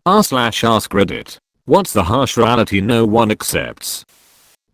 r/AskReddit. What's the harsh reality no one accepts?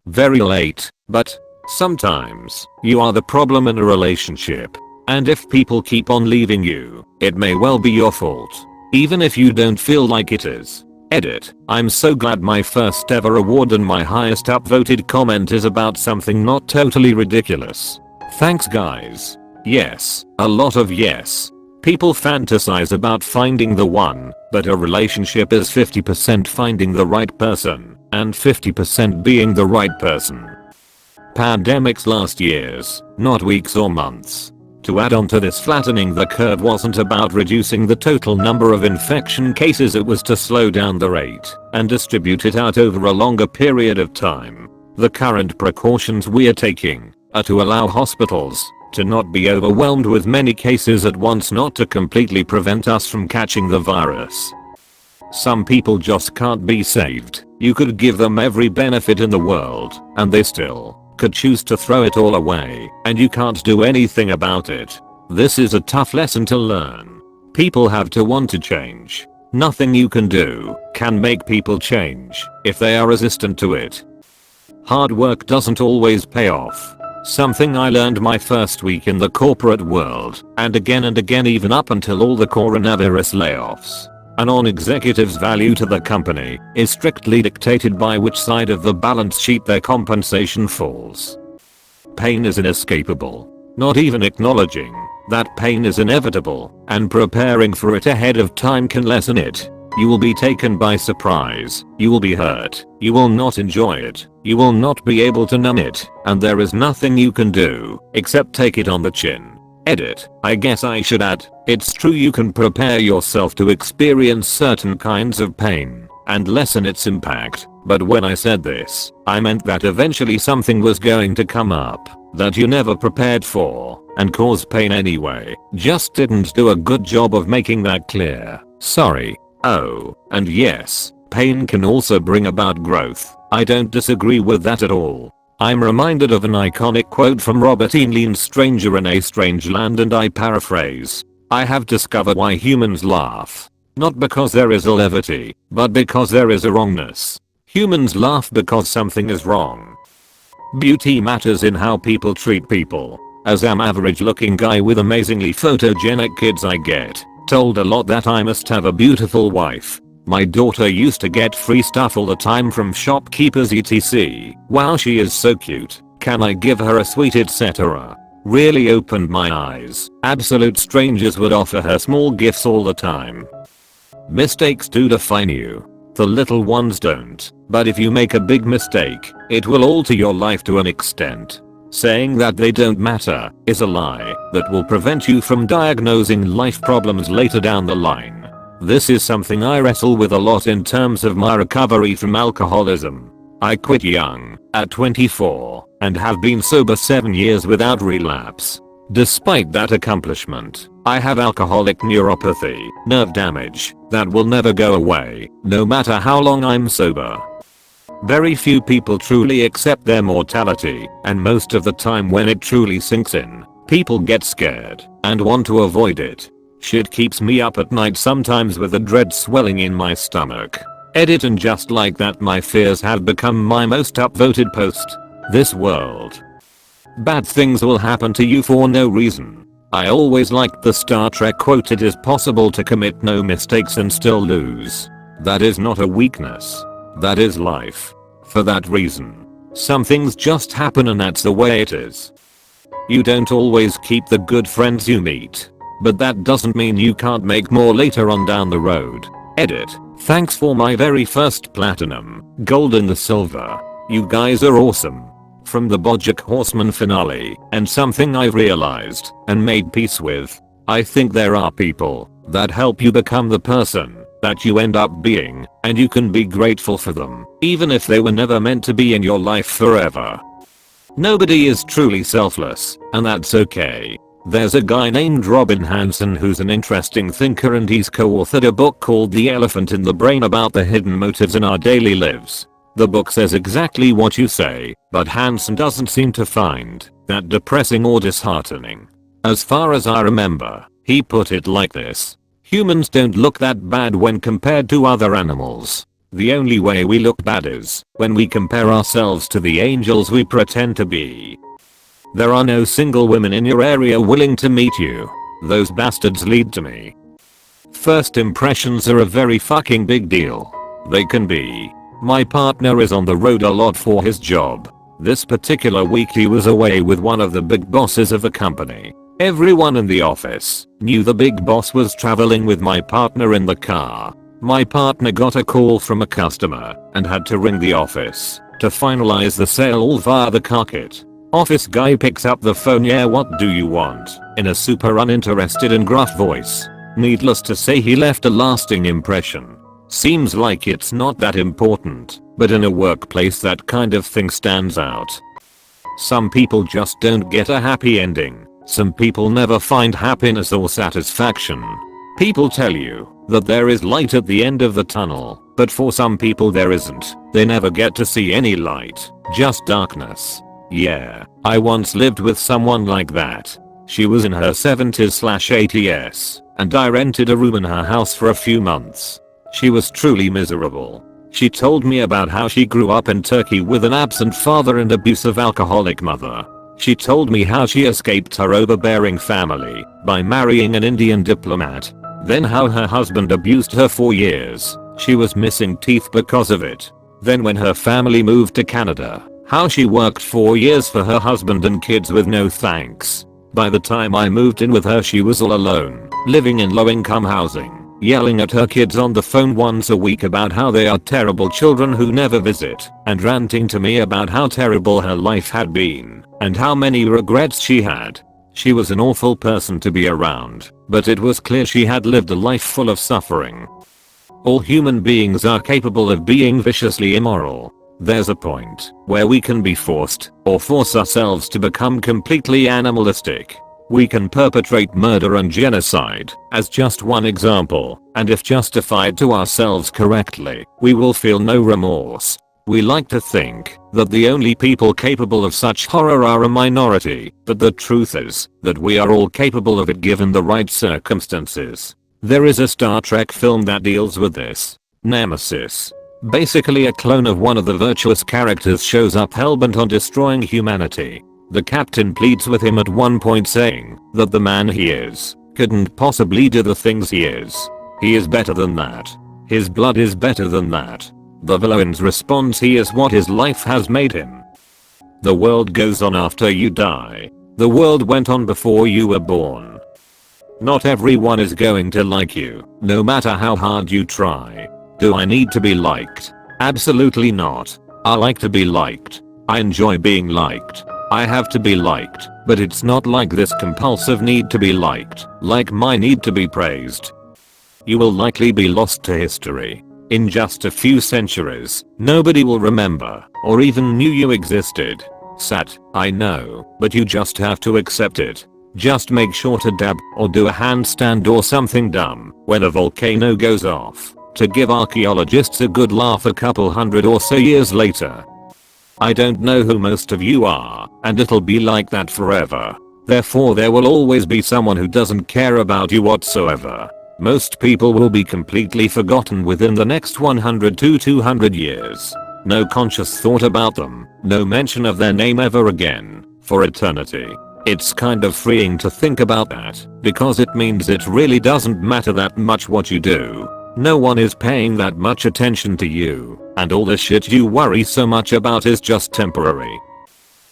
Very late, but sometimes you are the problem in a relationship. And if people keep on leaving you, it may well be your fault. Even if you don't feel like it is. Edit. I'm so glad my first ever award and my highest upvoted comment is about something not totally ridiculous. Thanks guys. Yes, a lot of yes. People fantasize about finding the one, but a relationship is 50% finding the right person, and 50% being the right person. Pandemics last years, not weeks or months. To add on to this, flattening the curve wasn't about reducing the total number of infection cases, it was to slow down the rate and distribute it out over a longer period of time. The current precautions we are taking are to allow hospitals to not be overwhelmed with many cases at once, not to completely prevent us from catching the virus. Some people just can't be saved. You could give them every benefit in the world, and they still could choose to throw it all away, and you can't do anything about it. This is a tough lesson to learn. People have to want to change. Nothing you can do can make people change if they are resistant to it. Hard work doesn't always pay off. Something I learned my first week in the corporate world, and again even up until all the coronavirus layoffs. A non-executive's value to the company is strictly dictated by which side of the balance sheet their compensation falls. Pain is inescapable. Not even acknowledging that pain is inevitable and preparing for it ahead of time can lessen it. You will be taken by surprise, you will be hurt, you will not enjoy it, you will not be able to numb it, and there is nothing you can do except take it on the chin. Edit. I guess I should add, it's true you can prepare yourself to experience certain kinds of pain and lessen its impact, but when I said this, I meant that eventually something was going to come up that you never prepared for and cause pain anyway. Just didn't do a good job of making that clear. Sorry. Oh, and yes, pain can also bring about growth. I don't disagree with that at all. I'm reminded of an iconic quote from Robert Heinlein's Stranger in a Strange Land, and I paraphrase. I have discovered why humans laugh. Not because there is a levity, but because there is a wrongness. Humans laugh because something is wrong. Beauty matters in how people treat people. As an average looking guy with amazingly photogenic kids, I get told a lot that I must have a beautiful wife. My daughter used to get free stuff all the time from shopkeepers etc. Wow, she is so cute. Can I give her a sweet etc. Really opened my eyes. Absolute strangers would offer her small gifts all the time. Mistakes do define you. The little ones don't. But if you make a big mistake, it will alter your life to an extent. Saying that they don't matter is a lie that will prevent you from diagnosing life problems later down the line. This is something I wrestle with a lot in terms of my recovery from alcoholism. I quit young, at 24, and have been sober 7 years without relapse. Despite that accomplishment, I have alcoholic neuropathy, nerve damage, that will never go away, no matter how long I'm sober. Very few people truly accept their mortality, and most of the time when it truly sinks in, people get scared and want to avoid it. Shit keeps me up at night sometimes with a dread swelling in my stomach. Edit. And just like that, my fears have become my most upvoted post. This world. Bad things will happen to you for no reason. I always liked the Star Trek quote, it is possible to commit no mistakes and still lose. That is not a weakness. That is life. For that reason, some things just happen and that's the way it is. You don't always keep the good friends you meet. But that doesn't mean you can't make more later on down the road. Edit. Thanks for my very first platinum, gold and the silver. You guys are awesome. From the BoJack Horseman finale, and something I've realized and made peace with. I think there are people that help you become the person that you end up being, and you can be grateful for them, even if they were never meant to be in your life forever. Nobody is truly selfless, and that's okay. There's a guy named Robin Hanson who's an interesting thinker, and he's co-authored a book called The Elephant in the Brain about the hidden motives in our daily lives. The book says exactly what you say, but Hanson doesn't seem to find that depressing or disheartening. As far as I remember, he put it like this. Humans don't look that bad when compared to other animals. The only way we look bad is when we compare ourselves to the angels we pretend to be. There are no single women in your area willing to meet you. Those bastards lead to me. First impressions are a very fucking big deal. They can be. My partner is on the road a lot for his job. This particular week he was away with one of the big bosses of the company. Everyone in the office knew the big boss was traveling with my partner in the car. My partner got a call from a customer and had to ring the office to finalize the sale all via the car kit. Office guy picks up the phone. "Yeah, what do you want?" in a super uninterested and gruff voice. Needless to say, he left a lasting impression. Seems like it's not that important, but in a workplace that kind of thing stands out. Some people just don't get a happy ending. Some people never find happiness or satisfaction. People tell you that there is light at the end of the tunnel, but for some people there isn't. They never get to see any light, just darkness. Yeah, I once lived with someone like that. She was in her 70s/80s, and I rented a room in her house for a few months. She was truly miserable. She told me about how she grew up in Turkey with an absent father and abusive alcoholic mother. She told me how she escaped her overbearing family by marrying an Indian diplomat. Then how her husband abused her for years. She was missing teeth because of it. Then when her family moved to Canada, how she worked 4 years for her husband and kids with no thanks. By the time I moved in with her, she was all alone, living in low-income housing, yelling at her kids on the phone once a week about how they are terrible children who never visit, and ranting to me about how terrible her life had been, and how many regrets she had. She was an awful person to be around, but it was clear she had lived a life full of suffering. All human beings are capable of being viciously immoral. There's a point where we can be forced or force ourselves to become completely animalistic. We can perpetrate murder and genocide as just one example, and if justified to ourselves correctly, we will feel no remorse. We like to think that the only people capable of such horror are a minority, but the truth is that we are all capable of it given the right circumstances. There is a Star Trek film that deals with this. Nemesis. Basically a clone of one of the virtuous characters shows up hellbent on destroying humanity. The captain pleads with him at one point, saying that the man he is couldn't possibly do the things he is. He is better than that. His blood is better than that. The villain's response: he is what his life has made him. The world goes on after you die. The world went on before you were born. Not everyone is going to like you, no matter how hard you try. Do I need to be liked? Absolutely not. I like to be liked. I enjoy being liked. I have to be liked, but it's not like this compulsive need to be liked, like my need to be praised. You will likely be lost to history. In just a few centuries, nobody will remember or even knew you existed. Sad, I know, but you just have to accept it. Just make sure to dab or do a handstand or something dumb when a volcano goes off, to give archaeologists a good laugh a couple hundred or so years later. I don't know who most of you are, and it'll be like that forever. Therefore there will always be someone who doesn't care about you whatsoever. Most people will be completely forgotten within the next 100 to 200 years. No conscious thought about them, no mention of their name ever again, for eternity. It's kind of freeing to think about that, because it means it really doesn't matter that much what you do. No one is paying that much attention to you, and all the shit you worry so much about is just temporary.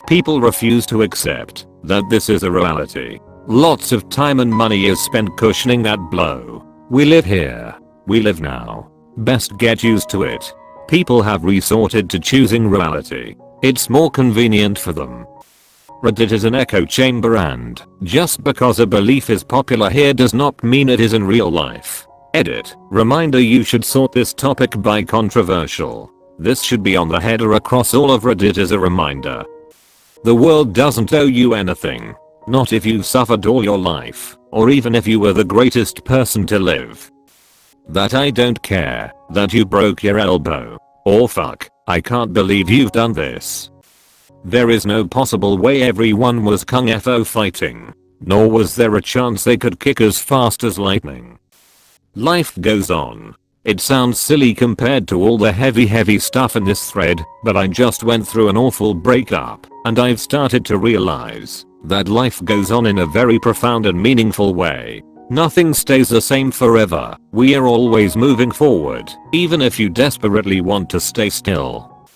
People refuse to accept that this is a reality. Lots of time and money is spent cushioning that blow. We live here. We live now. Best get used to it. People have resorted to choosing reality. It's more convenient for them. Reddit is an echo chamber, and just because a belief is popular here does not mean it is in real life. Edit. Reminder: you should sort this topic by controversial. This should be on the header across all of Reddit as a reminder. The world doesn't owe you anything. Not if you've suffered all your life, or even if you were the greatest person to live. That I don't care that you broke your elbow. Or fuck, I can't believe you've done this. There is no possible way everyone was kung fu fighting. Nor was there a chance they could kick as fast as lightning. Life goes on. It sounds silly compared to all the heavy stuff in this thread, but I just went through an awful breakup, and I've started to realize that life goes on in a very profound and meaningful way. Nothing stays the same forever. We are always moving forward, even if you desperately want to stay still.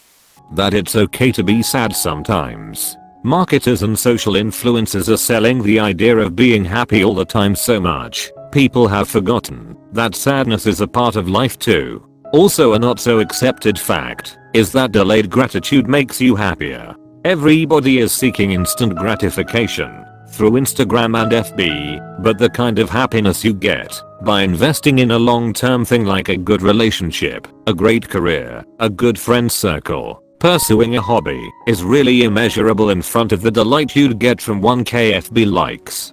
That it's okay to be sad sometimes. Marketers and social influencers are selling the idea of being happy all the time so much. People have forgotten that sadness is a part of life too. Also, a not so accepted fact is that delayed gratitude makes you happier. Everybody is seeking instant gratification through Instagram and FB, but the kind of happiness you get by investing in a long-term thing like a good relationship, a great career, a good friend circle, pursuing a hobby is really immeasurable in front of the delight you'd get from 1k FB likes.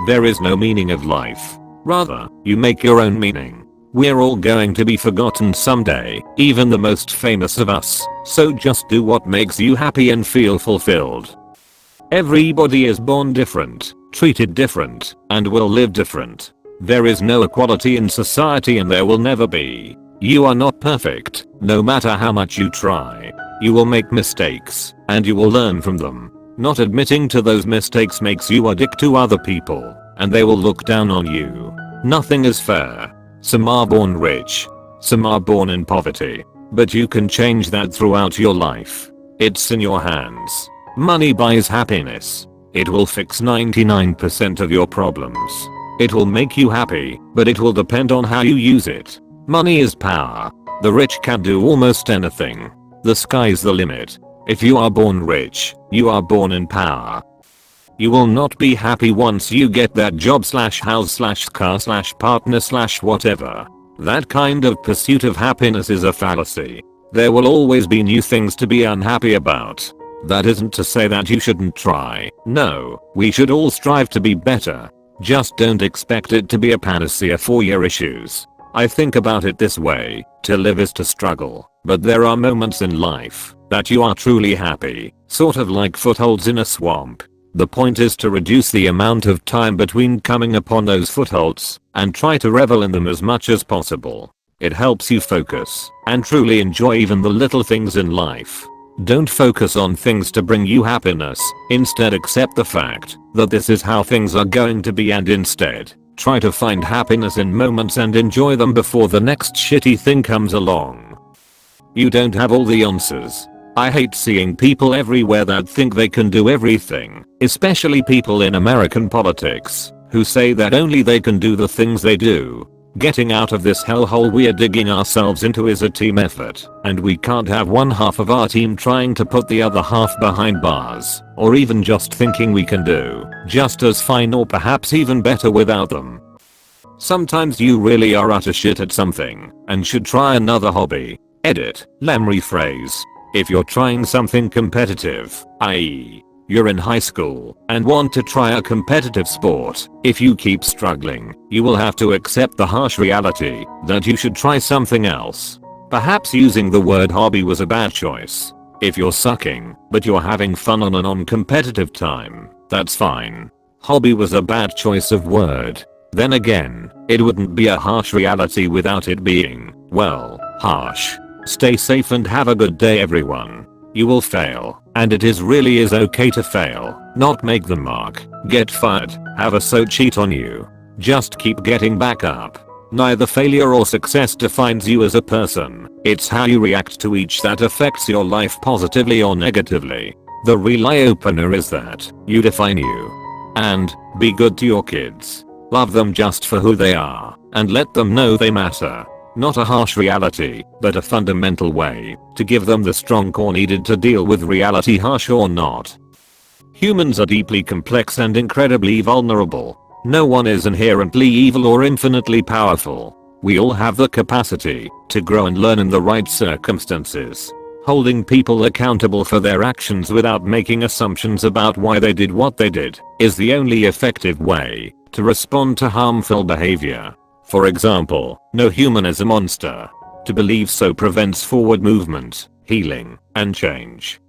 There is no meaning of life. Rather, you make your own meaning. We're all going to be forgotten someday, even the most famous of us, so just do what makes you happy and feel fulfilled. Everybody is born different, treated different, and will live different. There is no equality in society and there will never be. You are not perfect, no matter how much you try. You will make mistakes, and you will learn from them. Not admitting to those mistakes makes you a dick to other people, and they will look down on you. Nothing is fair. Some are born rich. Some are born in poverty. But you can change that throughout your life. It's in your hands. Money buys happiness. It will fix 99% of your problems. It will make you happy, but it will depend on how you use it. Money is power. The rich can do almost anything. The sky's the limit. If you are born rich, you are born in power. You will not be happy once you get that job / house / car / partner / whatever. That kind of pursuit of happiness is a fallacy. There will always be new things to be unhappy about. That isn't to say that you shouldn't try. No, we should all strive to be better. Just don't expect it to be a panacea for your issues. I think about it this way, to live is to struggle, but there are moments in life that you are truly happy, sort of like footholds in a swamp. The point is to reduce the amount of time between coming upon those footholds and try to revel in them as much as possible. It helps you focus and truly enjoy even the little things in life. Don't focus on things to bring you happiness, instead accept the fact that this is how things are going to be and instead try to find happiness in moments and enjoy them before the next shitty thing comes along. You don't have all the answers. I hate seeing people everywhere that think they can do everything, especially people in American politics, who say that only they can do the things they do. Getting out of this hellhole we're digging ourselves into is a team effort, and we can't have one half of our team trying to put the other half behind bars, or even just thinking we can do just as fine or perhaps even better without them. Sometimes you really are utter shit at something, and should try another hobby. Edit, let me rephrase. If you're trying something competitive, i.e., you're in high school and want to try a competitive sport, if you keep struggling, you will have to accept the harsh reality that you should try something else. Perhaps using the word hobby was a bad choice. If you're sucking, but you're having fun on a non-competitive time, that's fine. Hobby was a bad choice of word. Then again, it wouldn't be a harsh reality without it being, well, harsh. Stay safe and have a good day everyone. You will fail, and it really is okay to fail, not make the mark, get fired, have a so cheat on you. Just keep getting back up. Neither failure or success defines you as a person, it's how you react to each that affects your life positively or negatively. The real eye-opener is that you define you. And be good to your kids. Love them just for who they are, and let them know they matter. Not a harsh reality, but a fundamental way to give them the strong core needed to deal with reality, harsh or not. Humans are deeply complex and incredibly vulnerable. No one is inherently evil or infinitely powerful. We all have the capacity to grow and learn in the right circumstances. Holding people accountable for their actions without making assumptions about why they did what they did is the only effective way to respond to harmful behavior. For example, no human is a monster. To believe so prevents forward movement, healing, and change.